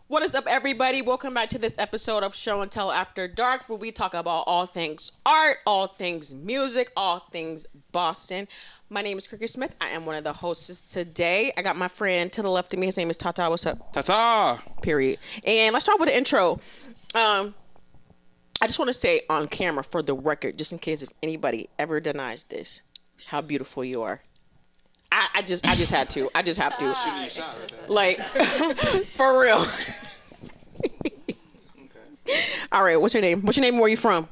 What is up, everybody? Welcome back to this episode of Show and Tell After Dark, where we talk about all things art, all things music, all things Boston. My name is Cricket Smith. I am one of the hosts today. I got my friend to the left of me. His name is Tata. What's up? Ta-ta! Period. And let's start with the intro. I just want to say on camera for the record, just in case if anybody ever denies this, how beautiful you are. I just had to. I just have to. Like, for real. All right, what's your name? What's your name and where you from?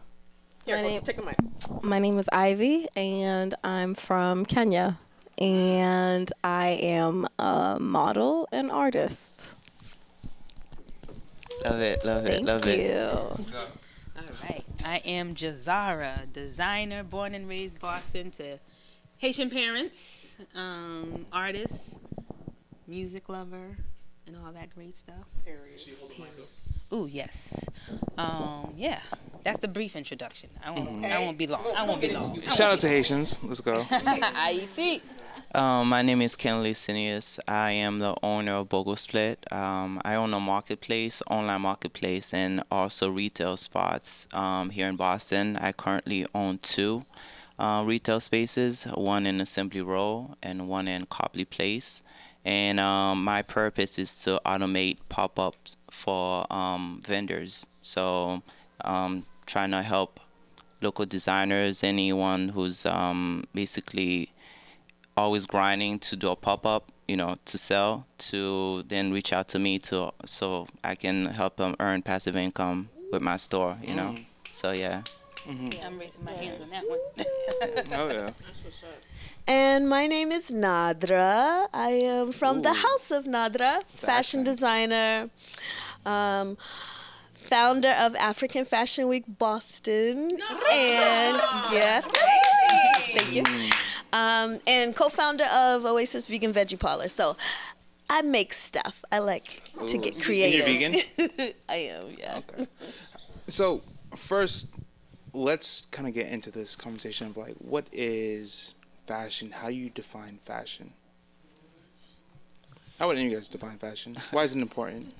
Here, take the mic. My name is Ivy, and I'm from Kenya. And I am a model and artist. Love it, love it, Thank love you. it. All right. I am Jazara, designer, born and raised Boston to Haitian parents, artist, music lover, and all that great stuff. Period. Ooh, yes. Yeah. That's the brief introduction. I won't be long. I won't be long. Shout out to Haitians. Let's go. IET. My name is Kenley Sinius. I am the owner of Bogo Split. I own a marketplace, online marketplace, and also retail spots here in Boston. I currently own two retail spaces, one in Assembly Row and one in Copley Place. And my purpose is to automate pop-ups for vendors. So trying to help local designers, anyone who's basically always grinding to do a pop-up, to sell, to then reach out to me so I can help them earn passive income with my store, So yeah. Yeah, I'm raising my hands on that one. Oh, yeah. And my name is Nadra. I am from the House of Nadra, fashion designer, founder of African Fashion Week Boston, and thank you. And co-founder of Oasis Vegan Veggie Parlor. So I make stuff. I like to get creative. And you're vegan? I am, yeah. Okay. So first, let's kind of get into this conversation of like, what is fashion? How you define fashion? How would any of you guys define fashion? Why is it important?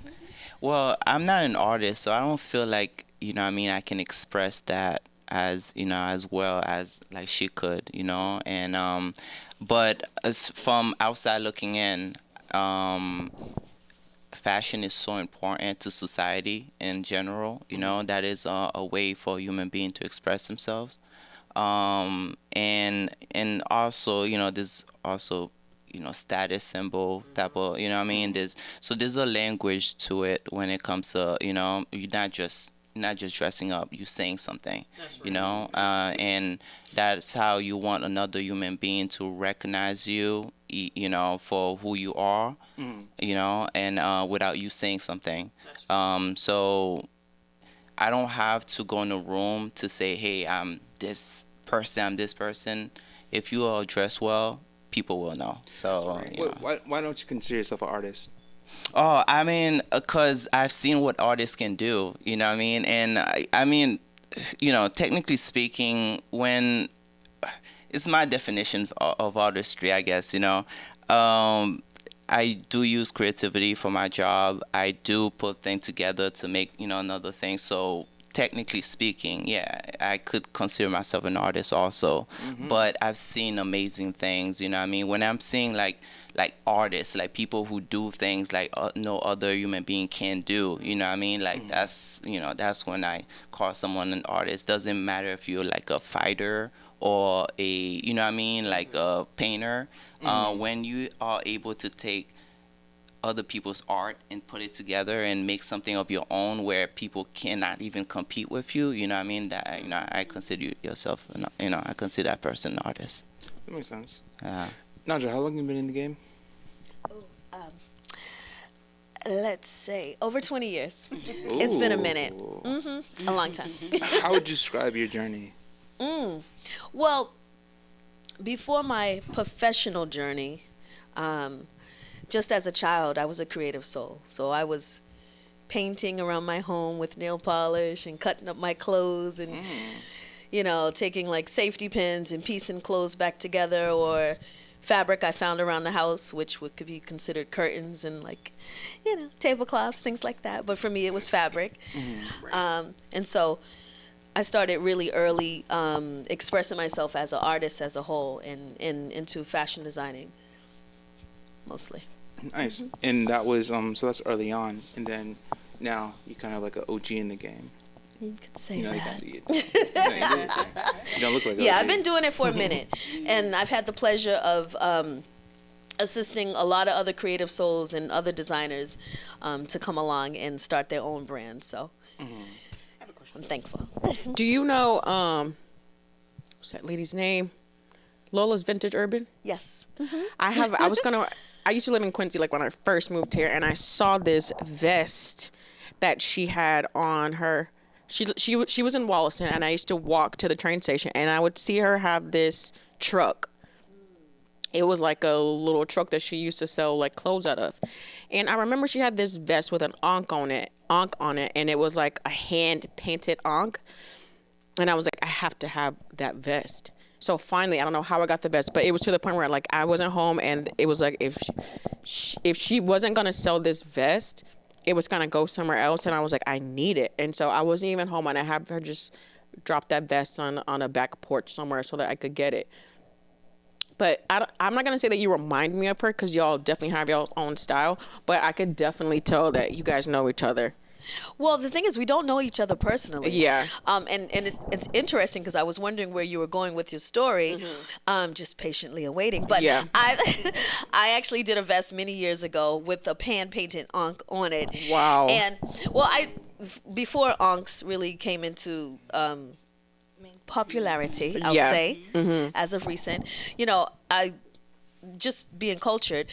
Well, I'm not an artist, so I don't feel like, I can express that as, as well as like she could, and but as from outside looking in, fashion is so important to society in general, that is a way for a human being to express themselves. And also, there's also, status symbol type of, there's a language to it when it comes to, you're not just dressing up, you're saying something, and that's how you want another human being to recognize you, for who you are, and without you saying something. So I don't have to go in a room to say, hey, I'm this person. If you are dressed well, people will know. So, Why don't you consider yourself an artist? Oh, because I've seen what artists can do, and technically speaking, when it's my definition of artistry, I guess, I do use creativity for my job. I do put things together to make, another thing. So technically speaking, yeah, I could consider myself an artist also. Mm-hmm. But I've seen amazing things, when I'm seeing like artists, like people who do things like no other human being can do, like mm-hmm. That's when I call someone an artist. Doesn't matter if you're like a fighter or a, like a painter. Mm-hmm. When you are able to take other people's art and put it together and make something of your own where people cannot even compete with you, that, I consider yourself, I consider that person an artist. That makes sense. Yeah. Nadja, how long have you been in the game? Let's say over 20 years. Ooh. It's been a minute. Mm-hmm. A long time. How would you describe your journey? Well, before my professional journey, just as a child, I was a creative soul. So I was painting around my home with nail polish and cutting up my clothes and, taking like safety pins and piecing clothes back together, or fabric I found around the house, which could be considered curtains and like, tablecloths, things like that. But for me, it was fabric. And so I started really early expressing myself as an artist as a whole and into fashion designing mostly. Nice. And that was so that's early on, and then now you kind of like an OG in the game. You could say You know, that. you don't look like Yeah, OG. I've been doing it for a minute, and I've had the pleasure of assisting a lot of other creative souls and other designers to come along and start their own brand. So I'm thankful. Do you know what's that lady's name? Lola's Vintage Urban. Yes. I used to live in Quincy like when I first moved here, and I saw this vest that she had on her. She was in Wollaston, and I used to walk to the train station, and I would see her have this truck. It was like a little truck that she used to sell like clothes out of, and I remember she had this vest with an ankh on it, and it was like a hand painted ankh, and I was like, I have to have that vest. So finally, I don't know how I got the vest, but it was to the point where like I wasn't home, and it was like if she wasn't gonna sell this vest, it was gonna go somewhere else, and I was like, I need it, and so I wasn't even home, and I had her just drop that vest on a back porch somewhere so that I could get it. But I'm not gonna say that you remind me of her because y'all definitely have your own style, but I could definitely tell that you guys know each other. Well, the thing is, we don't know each other personally. Yeah. It's interesting because I was wondering where you were going with your story, just patiently awaiting. But Yeah. I actually did a vest many years ago with a pan painted ankh on it. Wow. And well, before ankhs really came into popularity, I'll Yeah. say, as of recent, I just being cultured,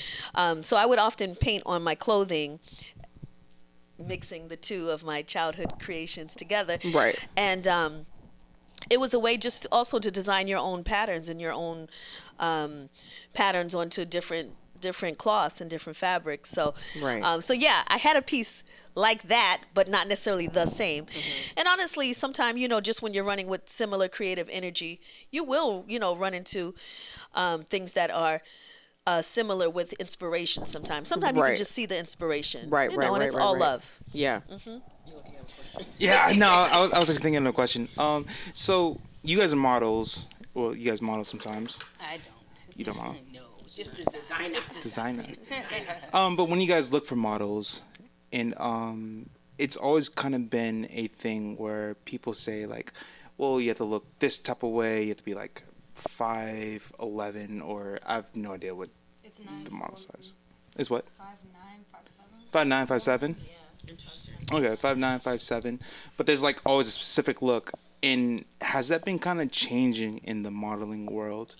so I would often paint on my clothing, mixing the two of my childhood creations together. Right. And it was a way just also to design your own patterns and your own patterns onto different cloths and different fabrics. So, Right. So yeah, I had a piece like that, but not necessarily the same. And honestly, sometimes, just when you're running with similar creative energy, you will, run into things that are similar with inspiration sometimes. Sometimes you Right. can just see the inspiration. Right, right, and right, it's right, all right. love. Yeah. Yeah, no, I was actually thinking of a question. So you guys are models. Well, you guys model sometimes. I don't. You don't model. No, just the designer. Designer. But when you guys look for models, and it's always kind of been a thing where people say like, well, you have to look this type of way. You have to be like 5'11", or I have no idea what It's the model size is. What? 5'9", 5'7". 5'9", 5'7". Yeah. Interesting. Okay, 5'9", 5'7". But there's like always a specific look. And has that been kind of changing in the modeling world?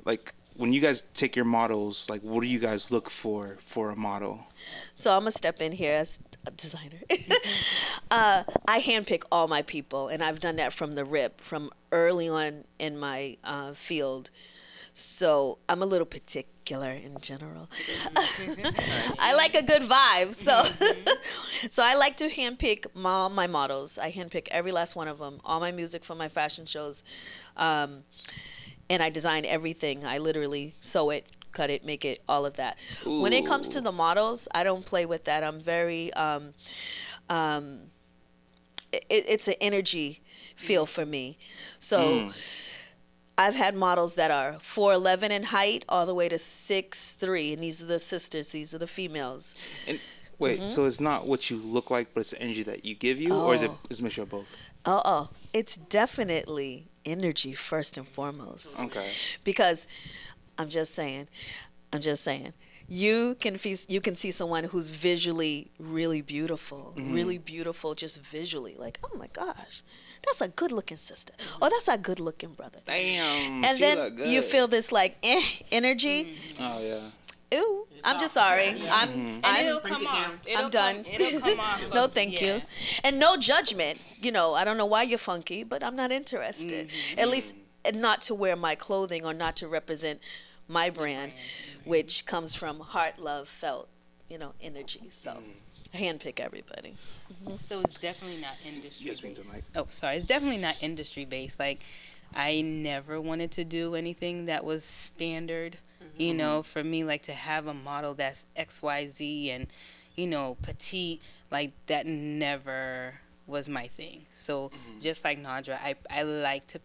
Like when you guys take your models, like what do you guys look for a model? So I'm gonna step in here as a designer. I handpick all my people, and I've done that from the rip, from early on in my field. So I'm a little particular in general. I like a good vibe, so I like to handpick my models. I handpick every last one of them, all my music for my fashion shows, and I design everything. I literally sew it, cut it, make it, all of that. Ooh. When it comes to the models, I don't play with that. I'm very it's an energy feel for me. So I've had models that are 4'11" in height all the way to 6'3", and these are the sisters, these are the females. And wait, so it's not what you look like, but it's the energy that you give you, or is it a mixture of both? It's definitely energy first and foremost. Okay. Because I'm just saying, you can see someone who's visually really beautiful, just visually, like, oh my gosh, that's a good looking sister, or that's a good looking brother. Damn. And she then look good. you feel this like energy. Oh yeah. Ew, I'm just sorry. And it'll come off. I'm done. It'll come off. No, thank you. And no judgment. I don't know why you're funky, but I'm not interested. At least not to wear my clothing or not to represent my brand, which comes from heart, love, felt, energy. So I handpick everybody. So it's definitely not industry Yes, me too, based. Mike. Oh, sorry. It's definitely not industry based. Like, I never wanted to do anything that was standard. You know, for me, like to have a model that's XYZ and, you know, petite, like that never was my thing. So just like Nadra, I like to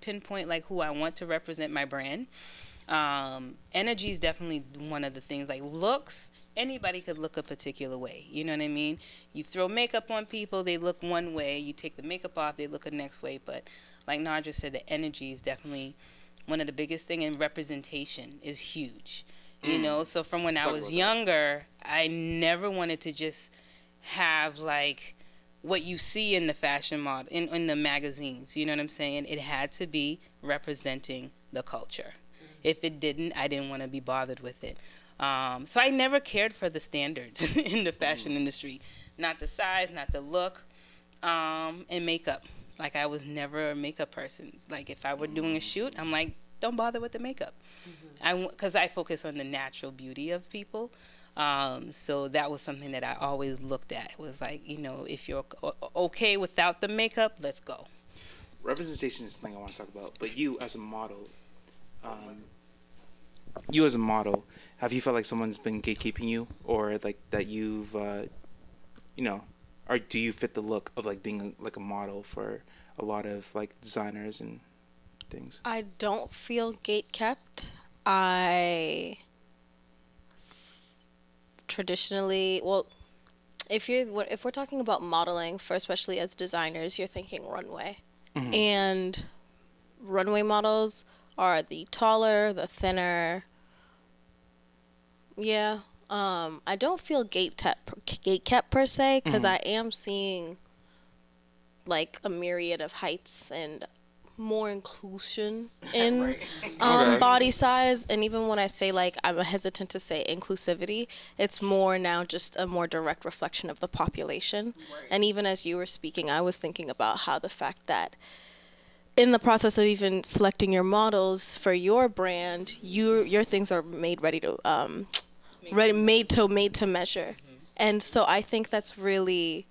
pinpoint like who I want to represent my brand. Energy is definitely one of the things. Like looks, anybody could look a particular way. You know what I mean? You throw makeup on people, they look one way. You take the makeup off, they look the next way. But like Nadra said, the energy is definitely one of the biggest thing, and representation is huge. You know, so from when I was younger, I never wanted to just have like what you see in the fashion model in the magazines. You know what I'm saying? It had to be representing the culture. If it didn't, I didn't want to be bothered with it. So I never cared for the standards in the fashion industry. Not the size, not the look, and makeup. Like I was never a makeup person. Like if I were doing a shoot, I'm like, don't bother with the makeup. Because I focus on the natural beauty of people. So that was something that I always looked at. It was like, you know, if you're okay without the makeup, let's go. Representation is something I want to talk about. But you as a model, have you felt like someone's been gatekeeping you, or like that you've, you know, or do you fit the look of like being like a model for a lot of like designers and things? I don't feel gate kept. I traditionally, well, if we're talking about modeling, for especially as designers, you're thinking runway, and runway models are the taller, the thinner. Yeah. I don't feel gate kept per se, because I am seeing like a myriad of heights and more inclusion in body size. And even when I say like, I'm hesitant to say inclusivity, it's more now just a more direct reflection of the population. And even as you were speaking, I was thinking about how the fact that in the process of even selecting your models for your brand, your things are made ready to made to measure. And so I think that's really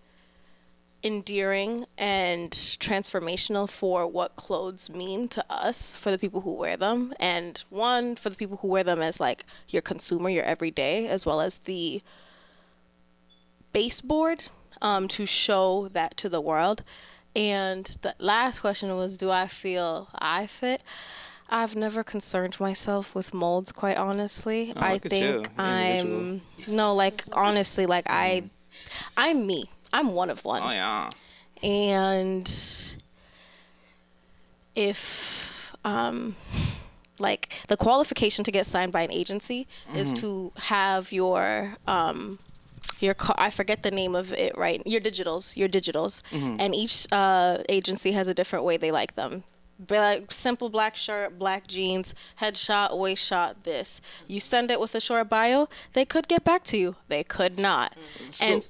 endearing and transformational for what clothes mean to us, for the people who wear them, and one, for the people who wear them as like your consumer, your everyday, as well as the baseboard to show that to the world. And the last question was, do I feel I fit? I've never concerned myself with molds, quite honestly. Oh, I look at think you. I'm no, like honestly, like I'm me. I'm one of one. Oh yeah. And if like the qualification to get signed by an agency is to have your I forget the name of it, right? Your digitals, and each agency has a different way they like them. Like simple black shirt, black jeans, headshot, waist shot, this. You send it with a short bio, they could get back to you. They could not. And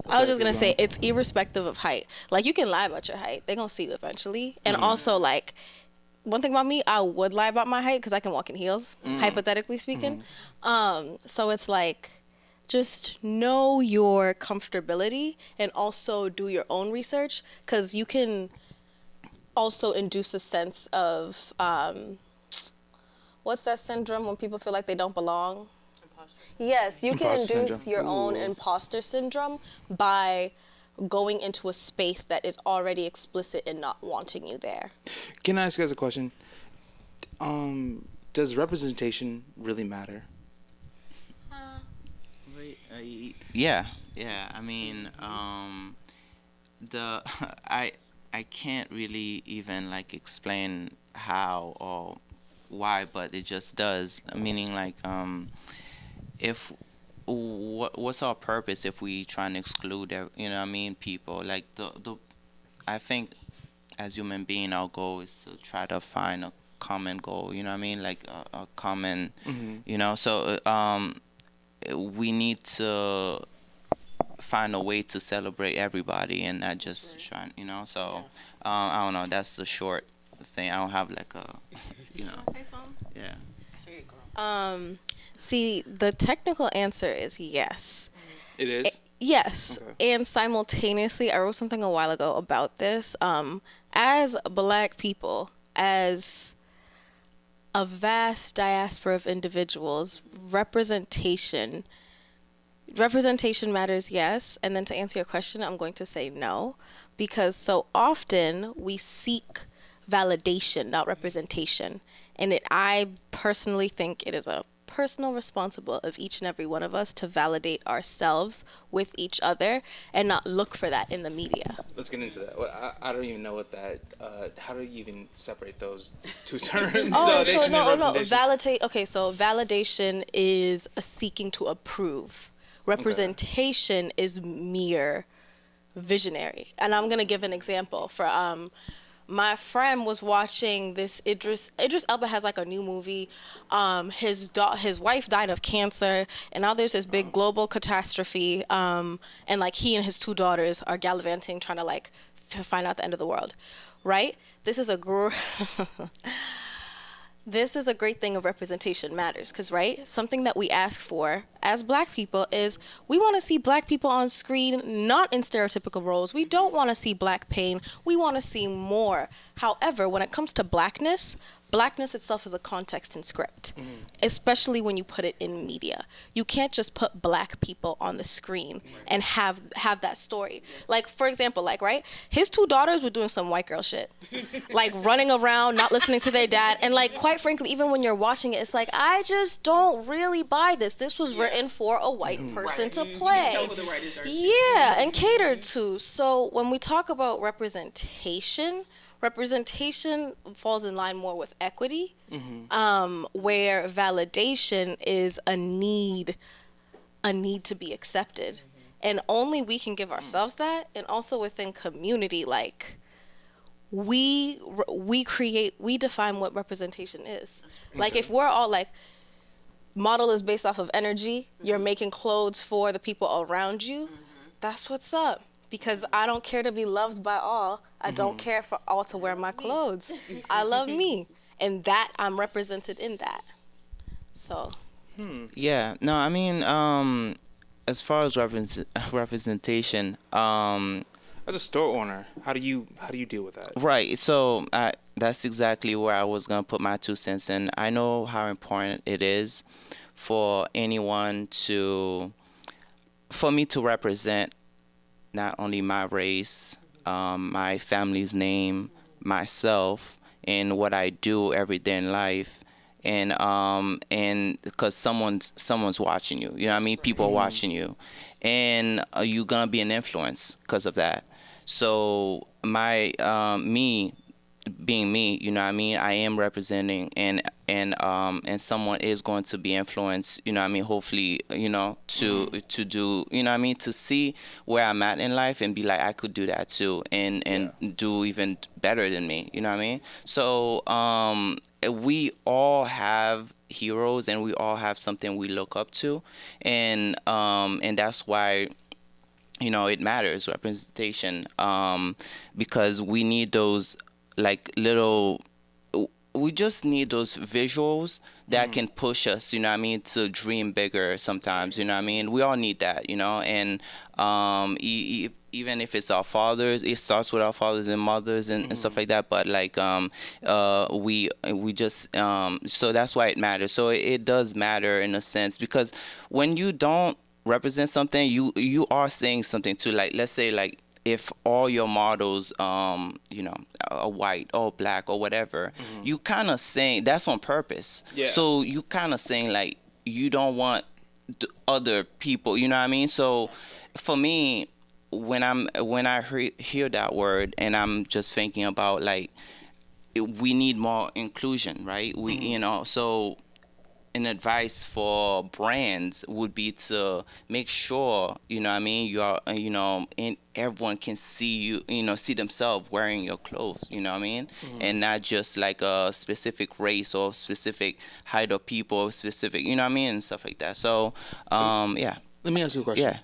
I was just going to say, it's irrespective of height. Like, you can lie about your height. They're going to see you eventually. And also, like, one thing about me, I would lie about my height because I can walk in heels, hypothetically speaking. So it's like, just know your comfortability and also do your own research, because you can also induce a sense of, what's that syndrome when people feel like they don't belong? Yes, you can Imposter induce syndrome. your own imposter syndrome by going into a space that is already explicit in not wanting you there. Can I ask you guys a question? Does representation really matter? Yeah. I mean, I can't really even like explain how or why, but it just does. Meaning like, if what's our purpose if we try and exclude, you know what I mean, people like the I think as human being, our goal is to try to find a common goal, you know what I mean, like a common, you know, so we need to find a way to celebrate everybody and not just trying, you know, so I don't know, that's the short thing. I don't have like a, you know. Say something? Yeah. See, the technical answer is yes. It is? Yes. Okay. And simultaneously, I wrote something a while ago about this. As Black people, as a vast diaspora of individuals, representation matters, yes. And then to answer your question, I'm going to say no, because so often we seek validation, not representation. And I personally think it is a personal responsibility of each and every one of us to validate ourselves with each other and not look for that in the media. Let's get into that. Well, I don't even know what that. How do you even separate those two terms? Oh, so Validation and no, representation? validate. Okay, so validation is a seeking to approve. Representation is mere visionary. And I'm gonna give an example. For my friend was watching this Idris Elba has like a new movie. His wife died of cancer, and now there's this big global catastrophe. And like he and his two daughters are gallivanting, trying to like find out the end of the world, right? This is a This is a great thing of representation matters, because, right, something that we ask for as Black people is we want to see Black people on screen, not in stereotypical roles. We don't want to see Black pain. We want to see more. However, when it comes to Blackness itself is a context and script, especially when you put it in media. You can't just put Black people on the screen and have that story. Like, for example, like, right, his two daughters were doing some white girl shit, like running around, not listening to their dad. And like, quite frankly, even when you're watching it, it's like, I just don't really buy this. This was written for a white person to play. Tell who the writers are. Yeah, and catered to. So when we talk about representation falls in line more with equity, where validation is a need to be accepted. And only we can give ourselves that. And also within community, like, we define what representation is. Like, if we're all like, model is based off of energy, you're making clothes for the people around you, that's what's up. Because I don't care to be loved by all. I don't care for all to wear my clothes. I love me. And that, I'm represented in that. So. Yeah. No, I mean, as far as representation, As a store owner, how do you deal with that? right. So that's exactly where I was gonna put my 2 cents in. I know how important it is for for me to represent not only my race, my family's name, myself, and what I do every day in life, and because someone's watching you, you know what I mean? People are watching you, and you're gonna be an influence because of that. So my me being me, you know what I mean, I am representing, and someone is going to be influenced, you know what I mean, hopefully, you know, to do, you know what I mean, to see where I'm at in life and be like, I could do that too, and do even better than me, you know what I mean? So we all have heroes, and we all have something we look up to, and that's why, you know, it matters, representation, because we need those, like, we just need those visuals that can push us, you know what I mean, to dream bigger sometimes, you know what I mean? We all need that, you know, and even if it's our fathers, it starts with our fathers and mothers and stuff like that, but like we just so that's why it matters. So it does matter in a sense, because when you don't represent something, you are saying something too. Like, let's say, like, if all your models, you know, are white or black or whatever, you kind of saying that's on purpose. Yeah. So you kind of saying, like, you don't want other people, you know what I mean? So for me, when I hear that word, and I'm just thinking about, like, we need more inclusion, right? We, you know, so an advice for brands would be to make sure, you know what I mean, you're, you know, and everyone can see you, you know, see themselves wearing your clothes, you know what I mean? And not just like a specific race or specific height of people, or specific, you know what I mean, and stuff like that. So, yeah. Let me ask you a question. Yeah.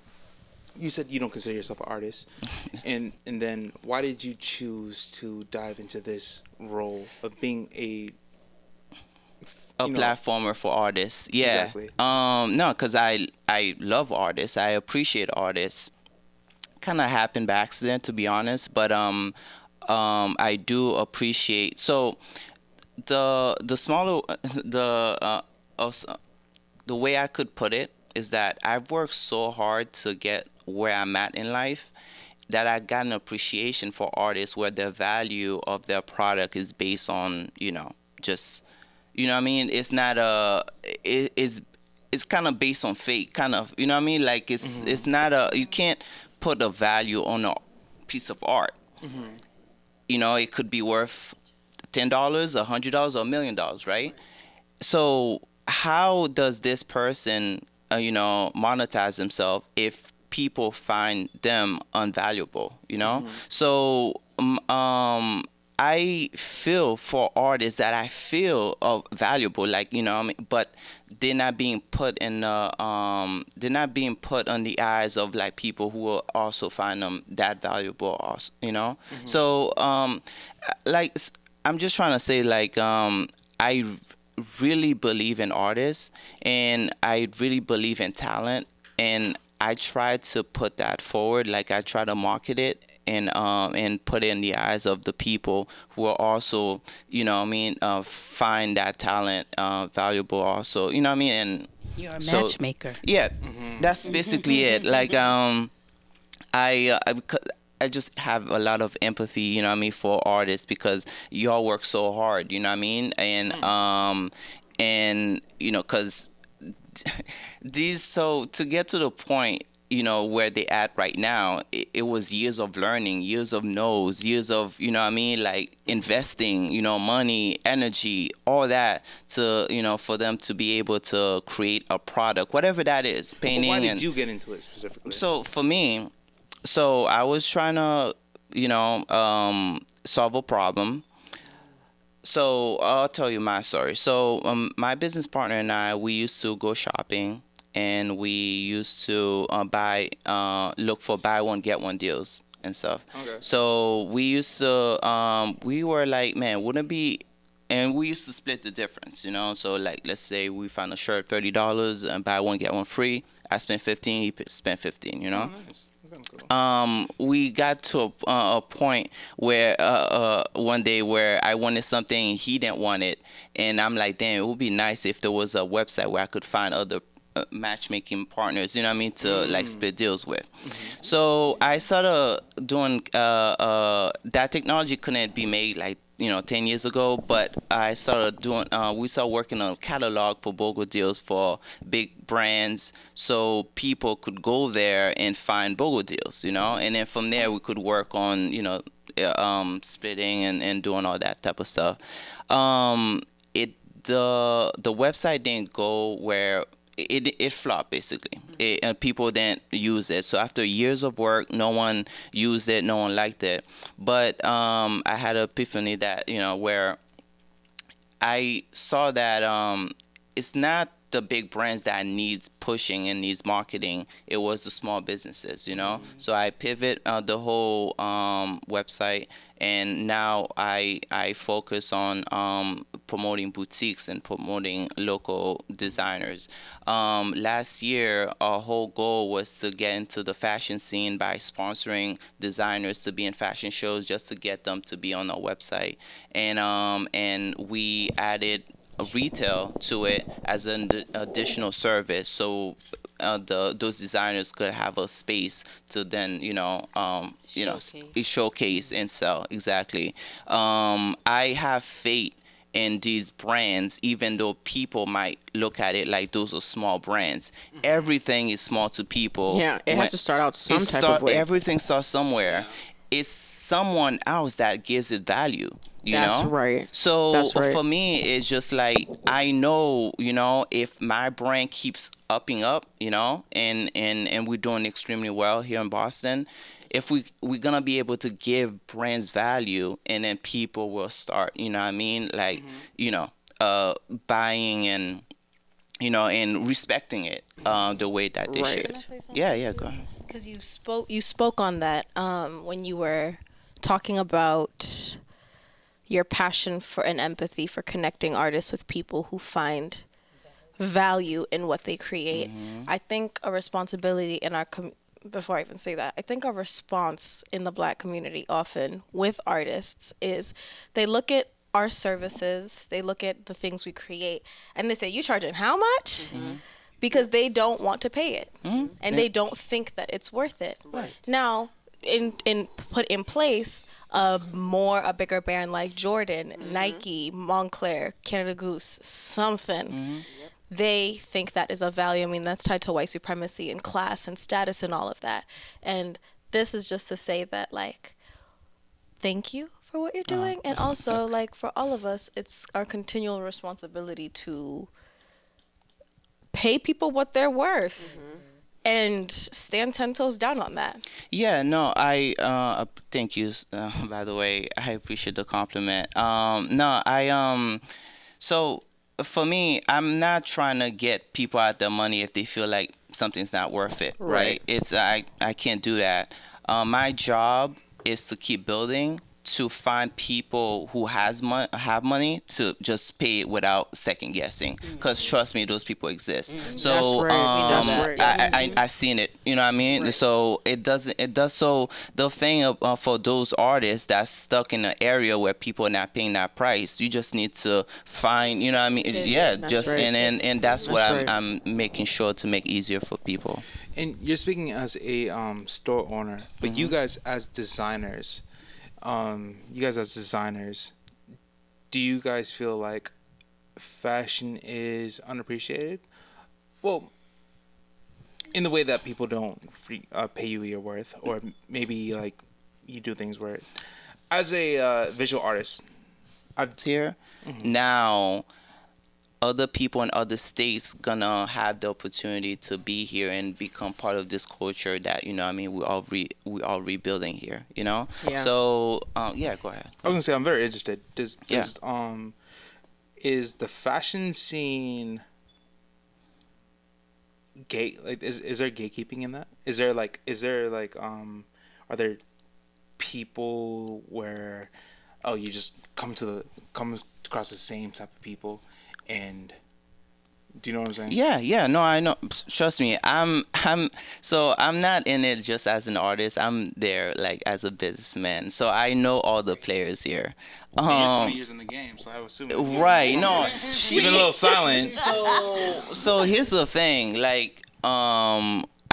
You said you don't consider yourself an artist, and then why did you choose to dive into this role of being a platformer for artists? Yeah. Exactly. No, because I love artists. I appreciate artists. Kind of happened by accident, to be honest, but I do appreciate. So the smaller the way I could put it is that I've worked so hard to get where I'm at in life that I got an appreciation for artists where the value of their product is based on, just, what I mean? It's not it's kind of based on fate, kind of, you know what I mean? Like it's not you can't put a value on a piece of art. It could be worth $10, $100, or $1,000,000, right? So how does this person, monetize themselves if people find them unvaluable? So I feel for artists that I feel valuable, like, what I mean, but they're not being put in they're not being put on the eyes of like people who will also find them that valuable also. So like I'm just trying to say, like, I really believe in artists, and I really believe in talent, and I try to put that forward. Like, I try to market it and put it in the eyes of the people who are also, find that talent valuable also, you know what I mean? And You're a so, matchmaker. yeah, that's basically it. Like, I just have a lot of empathy, for artists, because y'all work so hard, you know what I mean? And cause so to get to the point, where they at right now, it was years of learning, years of no's, years of, like investing, money, energy, all that to, for them to be able to create a product, whatever that is, painting. But why did you get into it specifically? So for me, I was trying to, solve a problem. So I'll tell you my story. So my business partner and I, we used to go shopping, and we used to look for buy one get one deals and stuff. Okay. So we used to we were like, man, wouldn't it be, and we used to split the difference, So like, let's say we found a shirt $30 and buy one get one free. I spent 15, he spent 15, Oh, nice. That's cool. We got to a point where one day where I wanted something and he didn't want it, and I'm like, damn, it would be nice if there was a website where I could find other matchmaking partners, you know what I mean, to like split deals with. So I started doing that technology couldn't be made like 10 years ago, but I started doing we started working on a catalog for BOGO deals for big brands, so people could go there and find BOGO deals, and then from there we could work on splitting and doing all that type of stuff. The website didn't go where it flopped, basically. And people didn't use it. So after years of work, no one used it, no one liked it. But I had an epiphany that, where I saw that it's not the big brands that needs pushing and needs marketing. It was the small businesses, So I pivot the whole website, and now I focus on promoting boutiques and promoting local designers. Last year, our whole goal was to get into the fashion scene by sponsoring designers to be in fashion shows, just to get them to be on our website, and we added retail to it as an additional service, so those designers could have a space to then showcase and sell. Exactly. I have faith in these brands, even though people might look at it like those are small brands. Everything is small to people. Yeah, it has to start out some type of way. Everything starts somewhere. It's someone else that gives it value. That's right. So That's right. for me, it's just like, I know, if my brand keeps upping up, and we're doing extremely well here in Boston, if we're gonna be able to give brands value, and then people will start, like, buying and and respecting it the way that they Right. should. Can I say something? Yeah, go ahead. Because you spoke on that when you were talking about your passion for and empathy for connecting artists with people who find value in what they create. I think a responsibility in our before I even say that, I think a response in the Black community often with artists is they look at our services, they look at the things we create, and they say, "You charging how much?" Because they don't want to pay it, and they don't think that it's worth it. Right. Now, in put in place a bigger brand like Jordan, Nike, Montclair, Canada Goose, something. They think that is of value. I mean, that's tied to white supremacy and class and status and all of that. And this is just to say that, like, thank you for what you're doing. And also, like, for all of us, it's our continual responsibility to pay people what they're worth and stand 10 toes down on that. Yeah, no, I thank you. By the way, I appreciate the compliment. No, so for me, I'm not trying to get people out their money if they feel like something's not worth it. Right? It's I can't do that. My job is to keep building, to find people who have money to just pay it without second guessing. Because trust me, those people exist. So I've seen it. You know what I mean? So it does. So the thing for those artists that's stuck in an area where people are not paying that price, you just need to find. You know what I mean? Yeah. Just and that's what I'm making sure to make easier for people. And you're speaking as a store owner, but you guys as designers. Do you guys feel like fashion is unappreciated? Well, in the way that people don't pay you your worth, or maybe like you do things where, as a visual artist, I've here now. Other people in other states gonna have the opportunity to be here and become part of this culture that, you know what I mean, we all rebuilding here, you know. So yeah, go ahead. I was gonna say I'm very interested. Is the fashion scene gay? Like, is there gatekeeping in that? Is there are there people where you just come across the same type of people? And do you know what I'm saying? Yeah, no, I know. Trust me, I'm not in it just as an artist. I'm there like as a businessman. So I know all the players here. You're 20 years in the game, so I would assume. Right? No, she's been a little silent. So here's the thing, like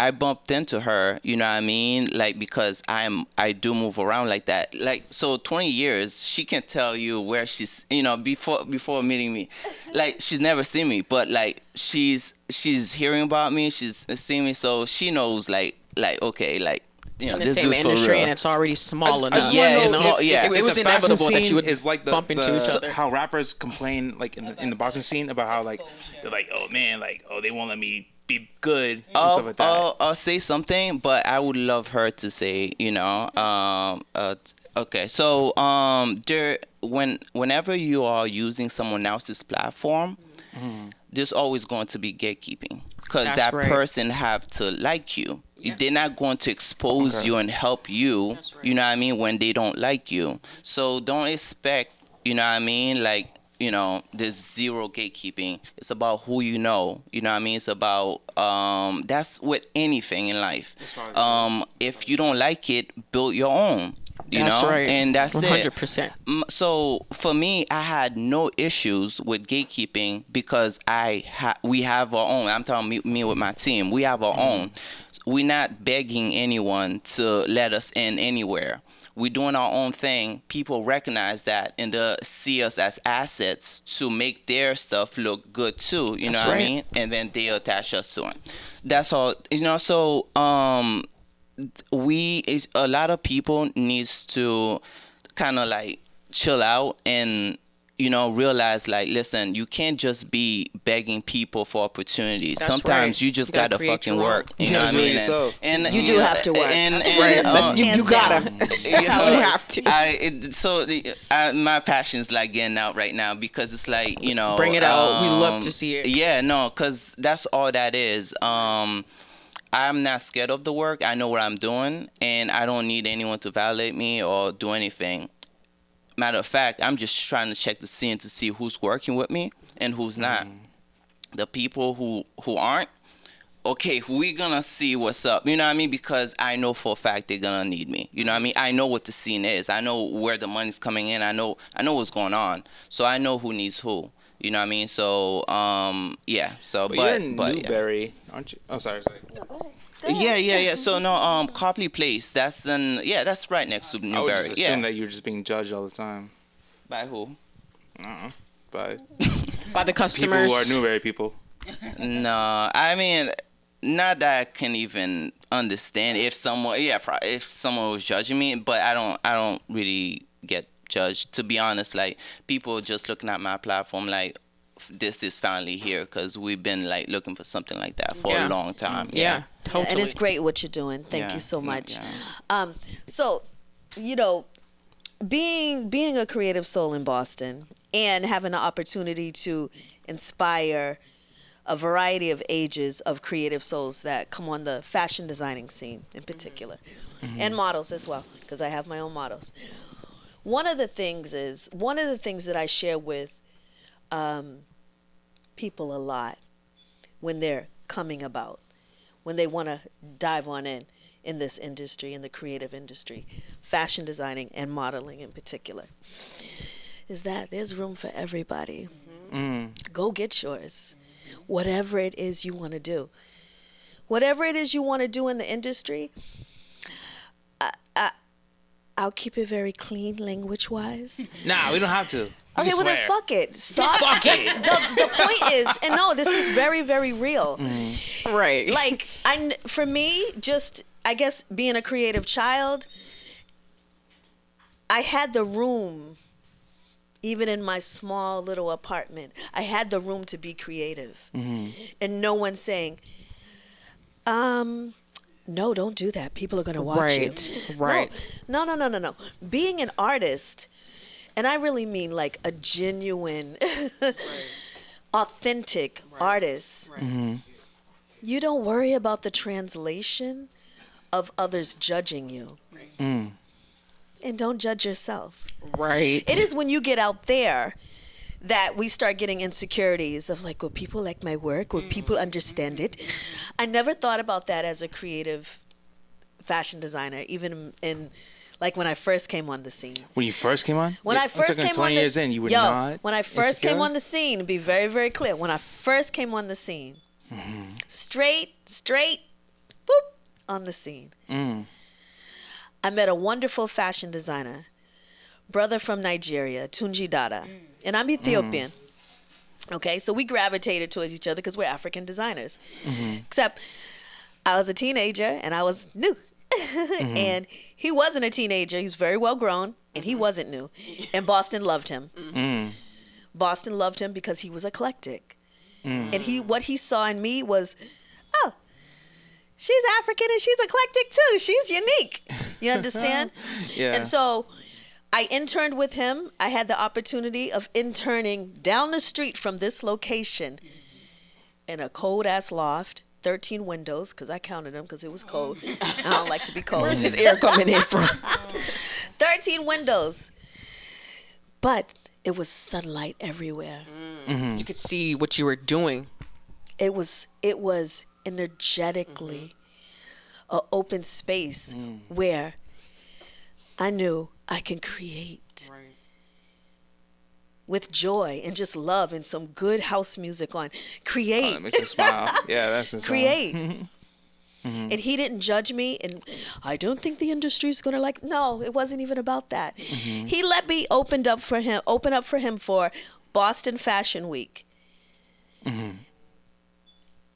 I bumped into her, you know what I mean? Like, because I do move around like that. Like, so 20 years, she can tell you where she's, you know, before meeting me. Like, she's never seen me, but like she's hearing about me, she's seeing me, so she knows like okay, like, you know, in the this same is for industry, real. and it's already small enough. It was inevitable that you would like bump into each other. How rappers complain, like in the Boston scene, about how like they're like, oh man, like they won't let me be good and stuff like that. I'll say something, but I would love her to say, you know, okay. So whenever you are using someone else's platform, there's always going to be gatekeeping, because that person have to like you. They're not going to expose you and help you, you know what I mean, when they don't like you. So don't expect, you know what I mean, like, you know, there's zero gatekeeping. It's about who you know what I mean? It's about, that's with anything in life. If you don't like it, build your own. You know, and that's 100%. So for me, I had no issues with gatekeeping because we have our own. I'm talking me with my team. We have our own. We're not begging anyone to let us in anywhere. We're doing our own thing. People recognize that and they see us as assets to make their stuff look good too. You know what I mean? And then they attach us to it. That's all. You know, so a lot of people needs to kind of like chill out and, you know, realize, like, listen, you can't just be begging people for opportunities. Sometimes you just gotta fucking work. You know what I mean? And you do have to work. You gotta. That's how you have to. My passion's like getting out right now, because it's like, you know, bring it out. We love to see it. Yeah, no, because that's all that is. I'm not scared of the work. I know what I'm doing, and I don't need anyone to validate me or do anything. Matter of fact, I'm just trying to check the scene to see who's working with me and who's not. The people who aren't, okay, we're gonna see what's up. You know what I mean? Because I know for a fact they're gonna need me. You know what I mean? I know what the scene is. I know where the money's coming in. I know what's going on. So I know who needs who. You know what I mean? So yeah. So But you're in yeah. Newberry, aren't you? Oh, sorry. Yeah. So no, Copley Place. That's right next to I would Newberry. just assume that you're just being judged all the time. By who? By By the people customers. who are Newberry people. No, I mean, not that I can even understand if someone was judging me, but I don't really get judged, to be honest. Like, people just looking at my platform like, this is finally here, because we've been like looking for something like that for a long time. Yeah, totally. And it's great what you're doing. Thank you so much. So, you know, being a creative soul in Boston and having the opportunity to inspire a variety of ages of creative souls that come on the fashion designing scene in particular, and models as well, because I have my own models. One of the things that I share with people a lot when they're coming about, when they want to dive on in this industry, in the creative industry, fashion designing and modeling in particular, is that there's room for everybody. Go get yours. Whatever it is you want to do. Whatever it is you want to do in the industry, I'll keep it very clean language-wise. Nah, we don't have to. Okay, well then fuck it. Stop. Fuck it. The point is, and no, this is very, very real. Right. Like, for me, just, I guess, being a creative child, I had the room, even in my small little apartment, I had the room to be creative. And no one saying, no, don't do that. People are going to watch you. Right. No. Being an artist, and I really mean like a genuine, authentic artist, you don't worry about the translation of others judging you. And don't judge yourself. Right. It is when you get out there that we start getting insecurities of like, will people like my work? Will people understand it? I never thought about that as a creative fashion designer, even in like when I first came on the scene. When you first came on? When I first came 20 on years in, you were not when I first insecure? came on the scene, to be very, very clear, when I first came on the scene, straight, boop, on the scene. I met a wonderful fashion designer, brother from Nigeria, Tunji Dada, and I'm Ethiopian. Okay, so we gravitated towards each other because we're African designers. Except I was a teenager and I was new. And he wasn't a teenager. He was very well grown and he wasn't new. And Boston loved him. Boston loved him because he was eclectic. And what he saw in me was, oh, she's African and she's eclectic too. She's unique. You understand? Yeah. And so I interned with him. I had the opportunity of interning down the street from this location in a cold ass loft, 13 windows, because I counted them because it was cold. I don't like to be cold. Where's this air coming in from? 13 windows. But it was sunlight everywhere. You could see what you were doing. It was energetically an open space where I knew I can create with joy and just love and some good house music on. Create. That makes me smile. Yeah, that's just Create. And he didn't judge me, and I don't think the industry's gonna like. No, it wasn't even about that. He let me open up for him for Boston Fashion Week.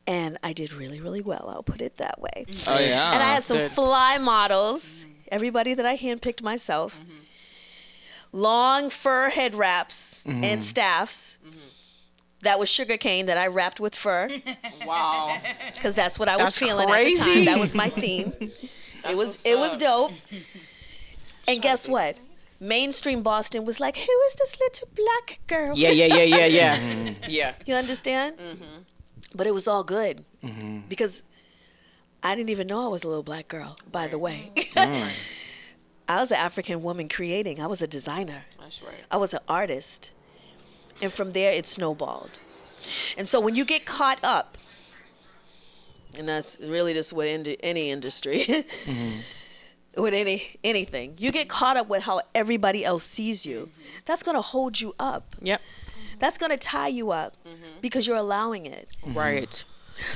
And I did really, really well. I'll put it that way. Oh yeah. And I had some fly models, everybody that I handpicked myself. Long fur head wraps and staffs. That was sugarcane that I wrapped with fur. Wow. Because that's what I was That's feeling at crazy. the time. That was my theme. It was dope. And guess what? Mainstream Boston was like, who is this little black girl? Yeah. Yeah. You understand? But it was all good. Because I didn't even know I was a little black girl, by the way. I was an African woman creating. I was a designer. That's right. I was an artist. And from there, it snowballed. And so when you get caught up And that's really just with any industry. With anything. You get caught up with how everybody else sees you. That's going to hold you up. Yep. That's going to tie you up because you're allowing it. Right.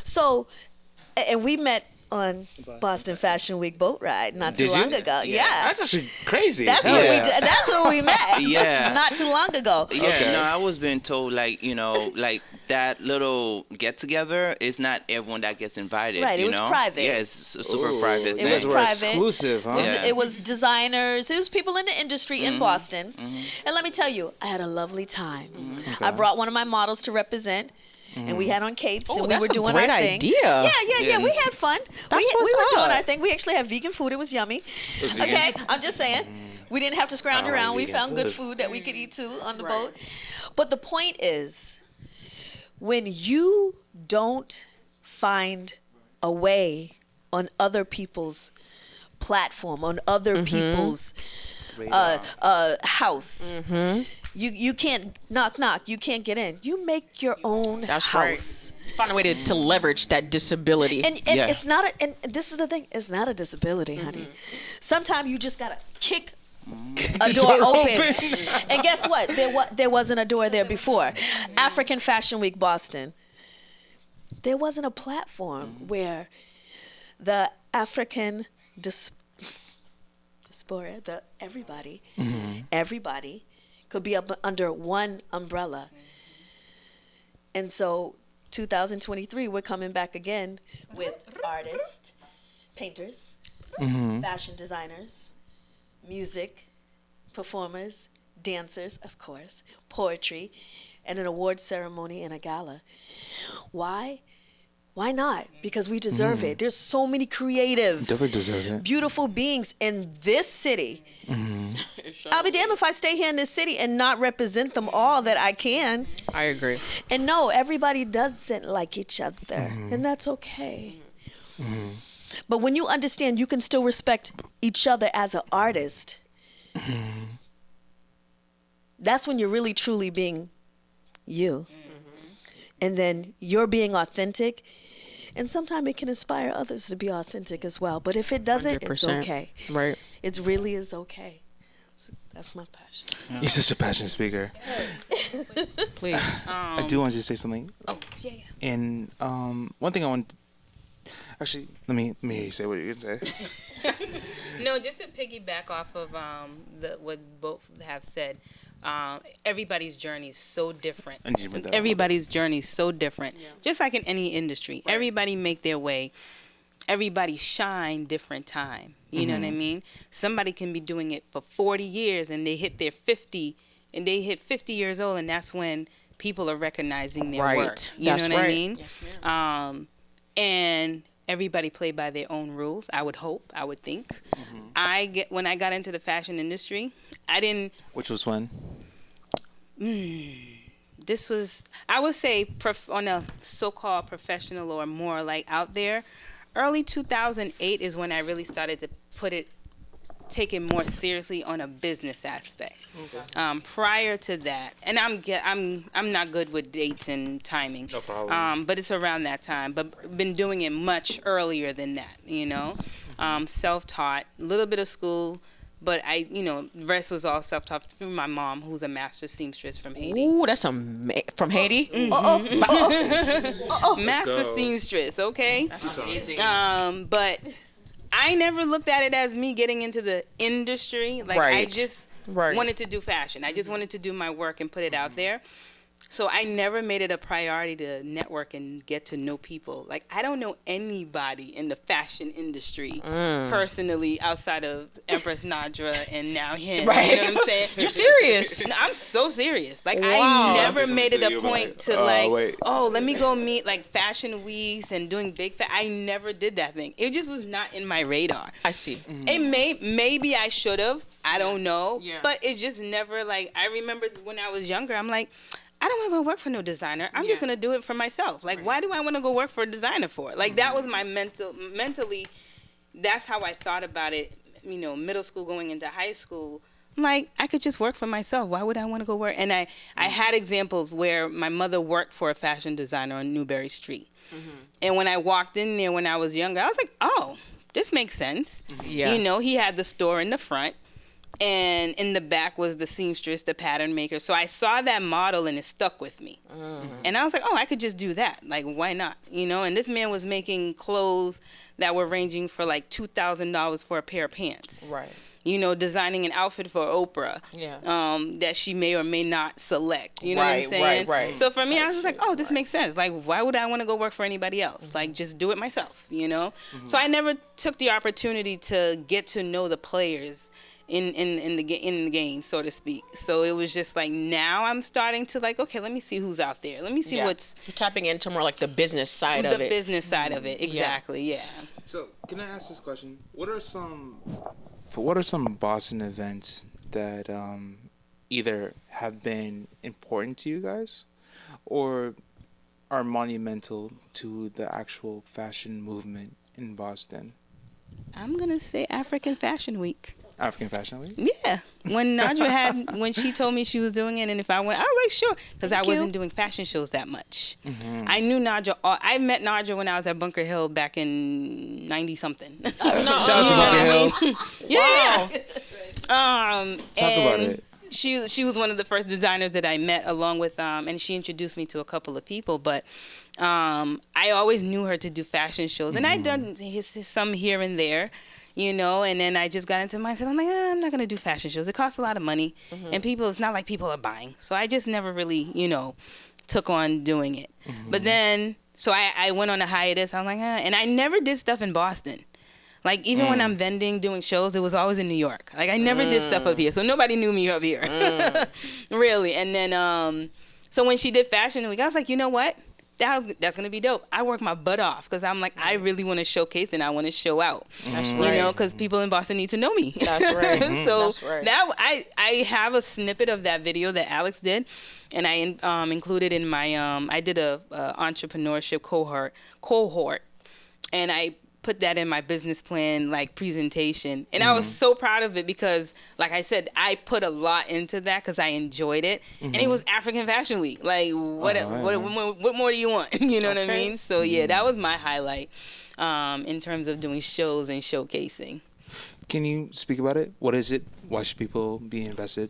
So, and we met on Boston Fashion Week boat ride not too long ago. Yeah. That's actually crazy. That's Hell what yeah. we did. That's what we met. Yeah. Just not too long ago. Yeah, Okay. no, I was being told like, like that little get together is not everyone that gets invited. Right, it you was know? private. Yeah, it's a super Ooh, private It thing. was We're private. exclusive, huh? Yeah. It was designers. It was people in the industry in Boston. And let me tell you, I had a lovely time. I brought one of my models to represent. And we had on capes, Oh, and we that's were a doing great our thing. idea. Yeah. We had fun. We That's were what's doing up. our thing. We actually had vegan food. It was yummy. vegan? Okay, I'm just saying. We didn't have to scrounge I like around. We vegan found good food. food that we could eat too on the Right. boat. But the point is, when you don't find a way on other people's platform, on other people's house, you can't knock. You can't get in. You make your own That's house. right. Find a way to leverage that disability. And Yeah. it's not and this is the thing, it's not a disability, honey. Sometimes you just gotta kick a door open. And guess what? There wasn't a door there before. African Fashion Week Boston. There wasn't a platform where the African diaspora, everybody could be up under one umbrella. And so 2023, we're coming back again with artists, painters, fashion designers, music, performers, dancers, of course, poetry, and an award ceremony and a gala. Why? Why not? Because we deserve it. There's so many creative, Definitely deserve it. beautiful beings in this city. I'll be damned if I stay here in this city and not represent them all that I can. I agree. And no, everybody doesn't like each other, and that's okay. But when you understand you can still respect each other as an artist, that's when you're really truly being you. And then you're being authentic. And sometimes it can inspire others to be authentic as well. But if it doesn't, it's 100%. okay. Right. It really is okay. So that's my passion. You're such a passionate speaker. Please. I do want you to say something. Oh, yeah. And one thing I want. Actually, let me hear you say what you're gonna say. No, just to piggyback off of what both have said. Everybody's journey is so different. I need you to bring that up. Everybody's journey is so different. Just like in any industry, everybody make their way. Everybody shine different time. You know what I mean? Somebody can be doing it for 40 years and they hit their 50 and they hit 50 years old, and that's when people are recognizing their Right. work. You That's know what I right. mean? Yes, ma'am. And everybody play by their own rules. I would hope. I would think. When I got into the fashion industry, I didn't. Which was when? This was, I would say, on a so-called professional or more like out there. Early 2008 is when I really started to take it more seriously on a business aspect. Prior to that, and I'm not good with dates and timing. No problem. But it's around that time. But been doing it much earlier than that. Self-taught, a little bit of school. But the rest was all self-taught through my mom, who's a master seamstress from Haiti. Ooh, that's from Haiti. Master seamstress, okay? That's amazing. But I never looked at it as me getting into the industry. Like, I Right. just Right. wanted to do fashion. I just wanted to do my work and put it out there. So I never made it a priority to network and get to know people. Like, I don't know anybody in the fashion industry personally outside of Empress Nadra and now him. Right. You know what I'm saying? You're serious. No, I'm so serious. Like, Wow. I I'll never say made it something to a you, point but, to wait. let me go meet like fashion weeks and doing big I never did that thing. It just was not in my radar. I see. It maybe I should have. I don't know. Yeah. But it's just never like, I remember when I was younger, I'm like, I don't want to go work for no designer. I'm just going to do it for myself. Like, why do I want to go work for a designer for? Like, that was my mentally, that's how I thought about it, middle school going into high school. I'm like, I could just work for myself. Why would I want to go work? And I had examples where my mother worked for a fashion designer on Newberry Street. And when I walked in there when I was younger, I was like, oh, this makes sense. Yeah. You know, he had the store in the front, and in the back was the seamstress, the pattern maker. So I saw that model and it stuck with me. And I was like, oh, I could just do that. Like, why not? You know, and this man was making clothes that were ranging for like $2,000 for a pair of pants. Right. You know, designing an outfit for Oprah. Yeah. That she may or may not select. You know what I'm Right, saying? right. So for me, I was just like, oh, this makes sense. Like, why would I want to go work for anybody else? Like, just do it myself, you know? So I never took the opportunity to get to know the players in the game, so to speak. So it was just like, now I'm starting to like, okay, let me see who's out there. Let me see what's You're tapping into more like the business side of it. the business side of it. Exactly, yeah. So, can I ask this question? What are some Boston events that either have been important to you guys or are monumental to the actual fashion movement in Boston? I'm going to say African Fashion Week. African Fashion Week? Yeah. When Nadra when she told me she was doing it, and if I went, I was like, sure, because I wasn't doing fashion shows that much. I knew Nadra. I met Nadra when I was at Bunker Hill back in 90-something. Shout out to Bunker Hill. Yeah. Talk about it. She was one of the first designers that I met, along with and she introduced me to a couple of people. But I always knew her to do fashion shows, and I'd done some here and there, you know. And then I just got into my mindset. I'm like, I'm not gonna do fashion shows. It costs a lot of money, and it's not like people are buying. So I just never really, you know, took on doing it. But then, so I went on a hiatus. I was like, and I never did stuff in Boston. Like, even when I'm vending, doing shows, it was always in New York. Like, I never did stuff up here, so nobody knew me up here. Really. And then, so when she did Fashion Week, I was like, you know what? That's going to be dope. I work my butt off because I'm like, I really want to showcase and I want to show out. That's You right. know, because people in Boston need to know me. That's right. So That's right. that I have a snippet of that video that Alex did, and I included in my, I did a entrepreneurship cohort, and I put that in my business plan, like, presentation. And I was so proud of it because, like I said, I put a lot into that because I enjoyed it. And it was African Fashion Week. Like, what more do you want? You know what I mean? So, yeah, that was my highlight in terms of doing shows and showcasing. Can you speak about it? What is it? Why should people be invested?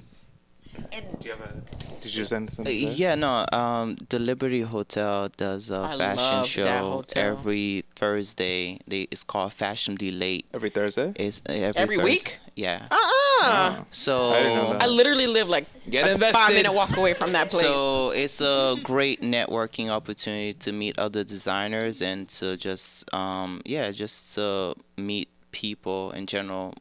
Did you send something? Yeah, no. The Liberty Hotel does a I fashion love that show hotel. every Thursday. It's called Fashionably Late. Every Thursday? It's Every Thursday. week? Yeah. So I didn't know that. I literally live like Get a invested. 5-minute walk away from that place. So it's a great networking opportunity to meet other designers and to just just to meet people in general.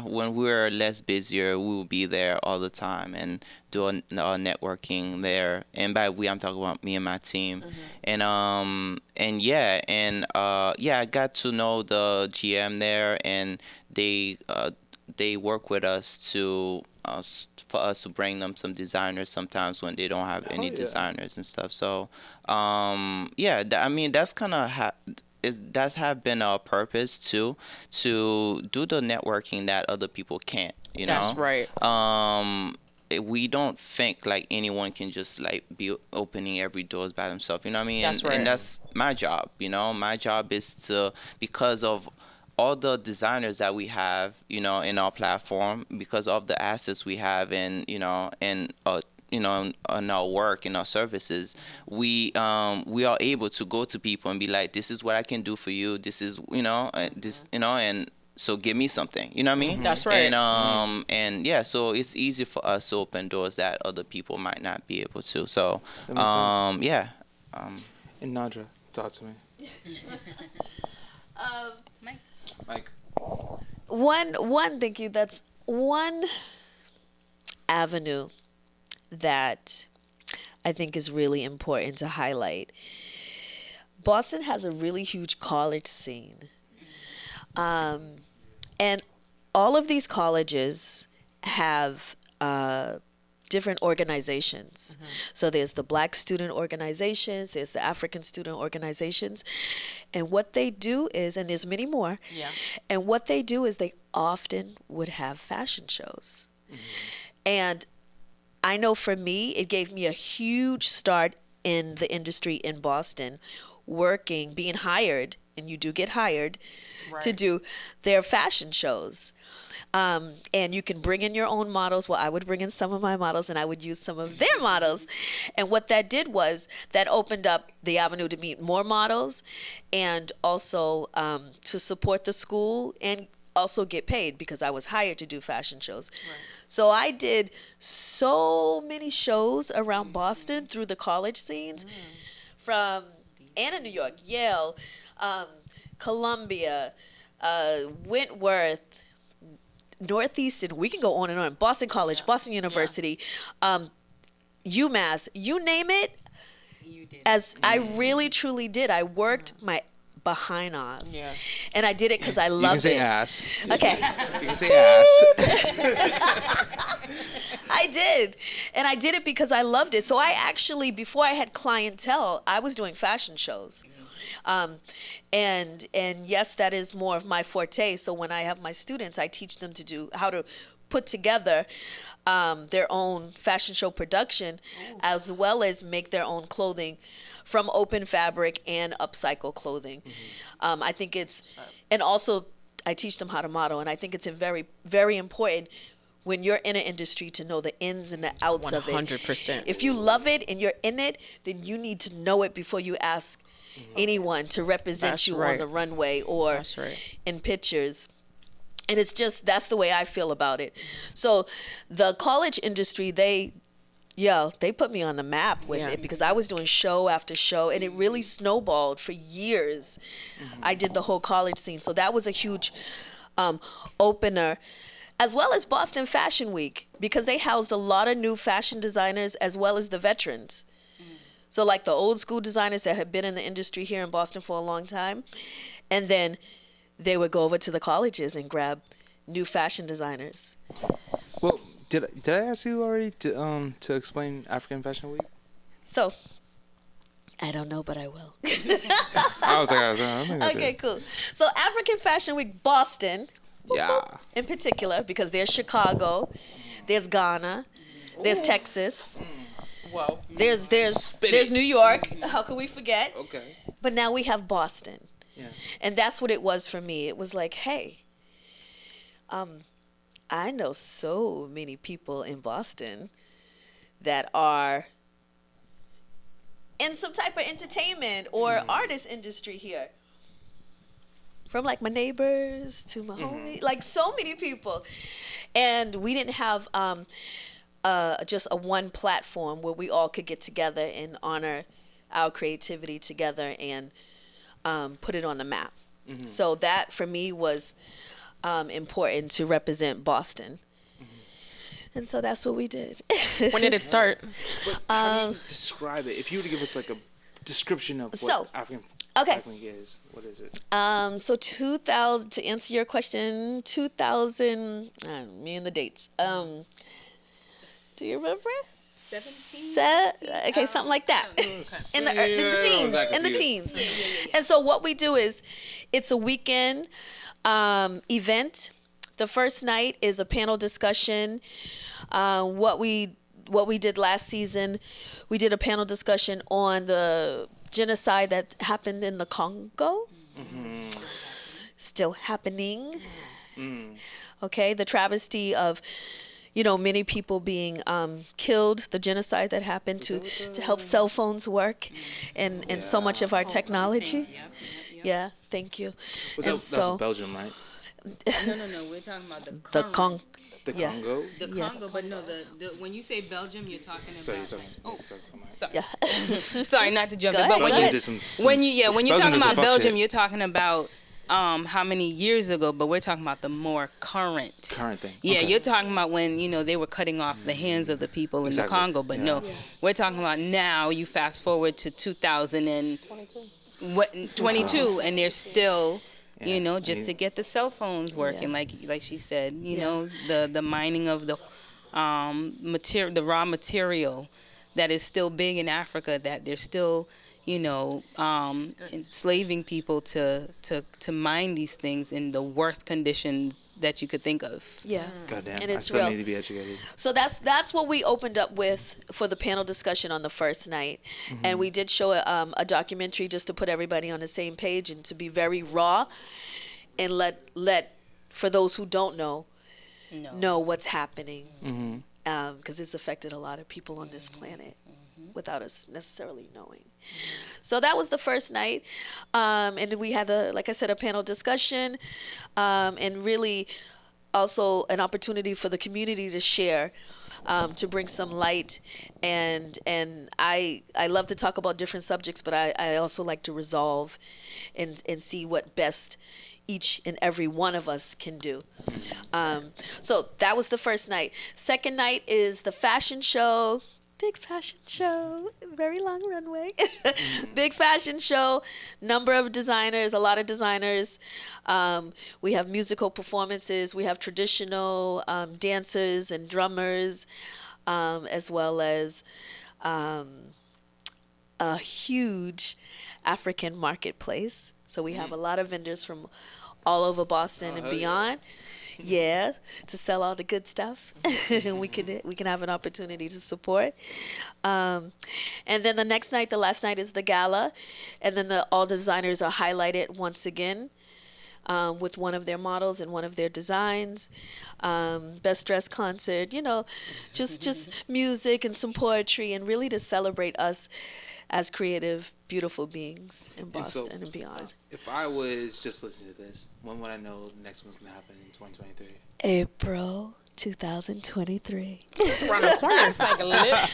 When we're less busier, we will be there all the time and do a networking there. And by we, I'm talking about me and my team. And I got to know the GM there, and they work with us for us to bring them some designers sometimes when they don't have any designers and stuff. So that's kind of that's have been our purpose too, to do the networking that other people can't, you know. That's right. We don't think like anyone can just like be opening every doors by themselves, you know what I mean? That's right. And that's my job, you know. My job is to, because of all the designers that we have, you know, in our platform, because of the assets we have in, you know, on our work and our services, we are able to go to people and be like, this is what I can do for you. This is, you know, and so give me something, you know what I mean? That's right. And so it's easy for us to open doors that other people might not be able to. So, That makes sense. And And Nadra, talk to me. Mike. Thank you. That's one avenue that I think is really important to highlight. Boston has a really huge college scene. And all of these colleges have different organizations. So there's the Black student organizations, there's the African student organizations. And what they do is, and there's many more, and what they do is they often would have fashion shows. And I know for me, it gave me a huge start in the industry in Boston, working, being hired, and you do get hired to do their fashion shows. And you can bring in your own models. Well, I would bring in some of my models and I would use some of their models. And what that did was that opened up the avenue to meet more models and also to support the school and also get paid because I was hired to do fashion shows. So I did so many shows around Boston through the college scenes from and in New York, Yale, Columbia, Wentworth, Northeastern, we can go on and on. Boston College, Boston University, UMass, you name it. You did. As I really truly did. I worked my behind off. Yeah. And I did it because I You can loved say it. ass. Okay. You can say ass. I did. And I did it because I loved it. So I actually, before I had clientele, I was doing fashion shows. And yes, that is more of my forte. So when I have my students, I teach them to do how to put together their own fashion show production, as well as make their own clothing from open fabric and upcycle clothing. I think it's, and also I teach them how to model, and I think it's very, very important when you're in an industry to know the ins and the outs of it. 100%. If you love it and you're in it, then you need to know it before you ask anyone to represent That's you on right. the runway or That's right. in pictures. And it's just, that's the way I feel about it. So the college industry, they put me on the map with Yeah. it because I was doing show after show and it really snowballed for years. I did the whole college scene. So that was a huge opener, as well as Boston Fashion Week, because they housed a lot of new fashion designers as well as the veterans. So like the old school designers that have been in the industry here in Boston for a long time. And then they would go over to the colleges and grab new fashion designers. Well, did I ask you already to explain African Fashion Week? So I don't know, but I will. I was like, Okay, cool. So African Fashion Week, Boston, Yeah. in particular, because there's Chicago, there's Ghana, there's Texas, Whoa. there's New York. How could we forget? Okay. But now we have Boston. Yeah. And that's what it was for me. It was like, hey, I know so many people in Boston that are in some type of entertainment or artist industry here. From like my neighbors to my homie, like so many people. And we didn't have just a one platform where we all could get together and honor our creativity together and put it on the map. So that for me was important to represent Boston. And so that's what we did. When did it start? But how do you describe it? If you were to give us like a description of what So, African okay. Fashion Week is, what is it? So 2000, to answer your question, 2000, me and the dates. Do you remember? 17? Okay, something like that. In the teens. And so what we do is, it's a weekend event. The first night is a panel discussion. What we did last season, we did a panel discussion on the genocide that happened in the Congo. Still happening. Okay, the travesty of many people being killed, the genocide that happened to help cell phones work and so much of our technology. Yeah, thank you. That's Belgium, right? No. We're talking about the The current. The Yeah. Congo? The Congo, but no, the when you say Belgium, you're talking about. So you're talking, Oh, sorry. Yeah. Sorry, not to jump Go in, but ahead, when go you ahead. did some- when you're Belgium talking does some about fuck Belgium, shit. you're talking about how many years ago, but we're talking about the more current thing. Yeah, Okay. you're talking about when they were cutting off the hands of the people in Exactly. the Congo, but Yeah. no, we're talking about now. You fast forward to 2022, and they're still. Yeah. Just to get the cell phones working, like she said, the mining of the raw material that is still big in Africa, that they're still, enslaving people to mine these things in the worst conditions that you could think of. Yeah. Goddamn, And I it's still real. need to be educated. So that's what we opened up with for the panel discussion on the first night, and we did show a documentary just to put everybody on the same page and to be very raw, and let for those who don't know what's happening, because it's affected a lot of people on this planet without us necessarily knowing. So that was the first night, and we had like I said, a panel discussion, and really also an opportunity for the community to share, to bring some light, and I love to talk about different subjects, but I also like to resolve and see what best each and every one of us can do. So that was the first night. Second night is the fashion show. Big fashion show, very long runway. Big fashion show, number of designers, a lot of designers. We have musical performances. We have traditional dancers and drummers, as well as a huge African marketplace. So we have a lot of vendors from all over Boston and beyond. Yeah, to sell all the good stuff. we can have an opportunity to support. And then the next night, the last night, is the gala, and then all designers are highlighted once again, with one of their models and one of their designs. Best dressed concert, just music and some poetry, and really to celebrate us as creative, beautiful beings in Boston and beyond. If I was just listening to this, when would I know the next one's going to happen in 2023? April 2023. Around the corner.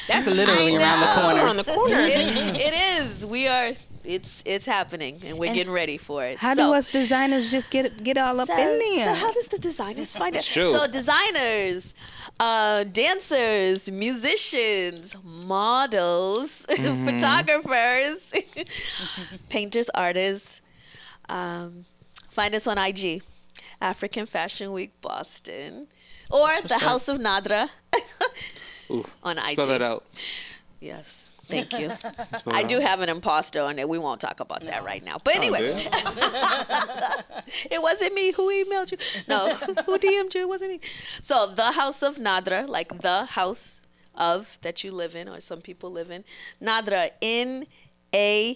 That's literally around the corner. Around the corner. It is. It's happening, and we're getting ready for it. How do us designers just get all up in there? So how does the designers find it? It's true. So designers, dancers, musicians, models, photographers, painters, artists. Find us on IG, African Fashion Week Boston, or the House of Nadra on IG. Spell that out. Yes. Thank you. Spell I it do out. have an imposter on it. We won't talk about that right now. But anyway, it wasn't me who emailed you. No, who DM'd you? It wasn't me. So the House of Nadra, like the house of that you live in, or some people live in. Nadra, NAHDRA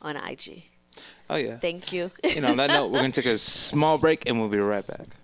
on IG. Oh, yeah. Thank you. On that note, we're going to take a small break, and we'll be right back.